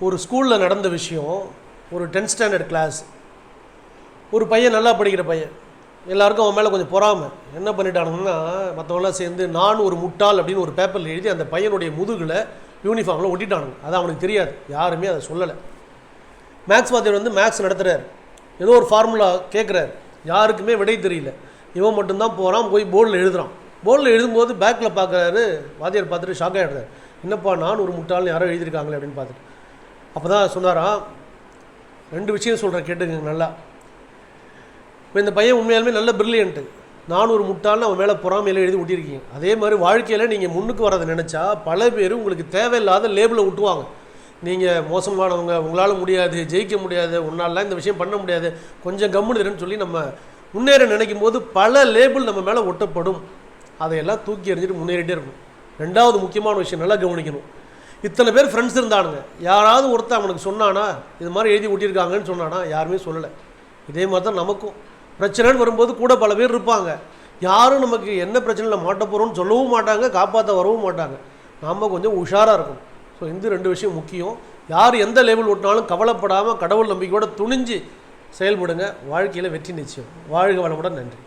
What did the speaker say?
ஒரு ஸ்கூலில் நடந்த விஷயம். ஒரு 10th ஸ்டாண்டர்ட் கிளாஸ். ஒரு பையன் நல்லா படிக்கிற பையன். எல்லாருக்கும் அவன் மேலே கொஞ்சம் பொறாமை. என்ன பண்ணிட்டானுங்கன்னா, மற்றவங்களாம் சேர்ந்து நான் ஒரு முட்டாள் அப்படின்னு ஒரு பேப்பரில் எழுதி அந்த பையனுடைய முதுகில் யூனிஃபார்மில் ஒட்டிட்டானுங்க. அது அவனுக்கு தெரியாது, யாருமே அதை சொல்லலை. மேக்ஸ் வாத்தியார் வந்து மேக்ஸ் நடத்துகிறார். ஏதோ ஒரு ஃபார்முலா கேட்குறாரு, யாருக்குமே விடை தெரியல. இவன் மட்டும்தான் போகிறான், போய் போர்டில் எழுதுகிறான். போர்டில் எழுதும்போது பேக்கில் பார்க்குறாரு. வாத்தியார் பார்த்துட்டு ஷாக் ஆகிடுறாரு. என்னப்பா நான் ஒரு முட்டாள்னு யாரோ எழுதியிருக்காங்களே அப்படின்னு பார்த்துட்டு. அப்போ தான் சொன்னாராம், 2 விஷயம் சொல்கிறேன் கேட்டுக்கங்க நல்லா. இப்போ இந்த பையன் உண்மையாலுமே நல்ல பிரில்லியன்ட்டு. நான் ஒரு முட்டாள்னு அவன் மேலே பொறாமையில் எழுதி ஒட்டியிருக்கீங்க. அதே மாதிரி வாழ்க்கையில் நீங்கள் முன்னுக்கு வரதை நினச்சா பல பேர் உங்களுக்கு தேவையில்லாத லேபிளை விட்டுவாங்க. நீங்கள் மோசமானவங்க, உங்களால் முடியாது, ஜெயிக்க முடியாது, உன்னாலாம் இந்த விஷயம் பண்ண முடியாது, கொஞ்சம் கம்முன்னு சொல்லி நம்ம முன்னேற நினைக்கும் போது பல லேபிள் நம்ம மேலே ஒட்டப்படும். அதையெல்லாம் தூக்கி எறிஞ்சிட்டு முன்னேறிட்டே இருக்கும். 2வது முக்கியமான விஷயம் நல்லா கவனிக்கணும். இத்தனை பேர் ஃப்ரெண்ட்ஸ் இருந்தானுங்க, யாராவது ஒருத்தர் அவனுக்கு சொன்னானா இது மாதிரி எழுதி ஒட்டியிருக்காங்கன்னு சொன்னானா? யாருமே சொல்லலை. இதே மாதிரி தான் நமக்கும் பிரச்சனைன்னு வரும்போது கூட பல பேர் இருப்பாங்க. யாரும் நமக்கு என்ன பிரச்சனையில் மாட்ட போகிறோன்னு சொல்லவும் மாட்டாங்க, காப்பாற்ற வரவும் மாட்டாங்க. நாம் கொஞ்சம் உஷாராக இருக்கணும். ஸோ இந்த 2 விஷயம் முக்கியம். யார் எந்த லேபிள் ஒட்டினாலும் கவலைப்படாமல் கடவுள் நம்பிக்கையோடு துணிஞ்சு செயல்படுங்க. வாழ்க்கையில் வெற்றி நிச்சயம். வாழ்க வளமுடன். நன்றி.